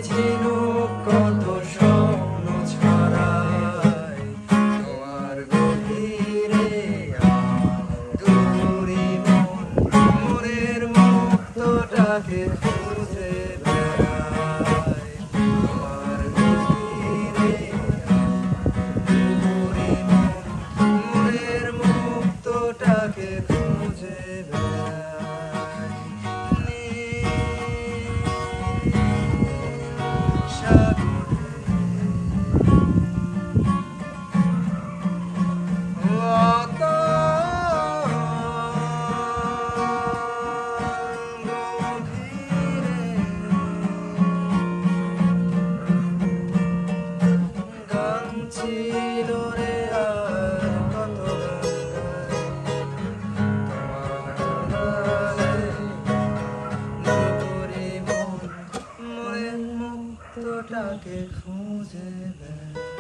ঝিনুক কত স্বপ্ন ছড়ায় তোমার গভীরে দূরে মন মনের মুক্তটাকে খুঁজে বেড়ায় তোমার গভীরে দূরে মন মনের মুক্তটাকে খুঁজে বেড়ায় ছিল রে আর কত মনের মুক্তটাকে খুঁজে বেড়ায়।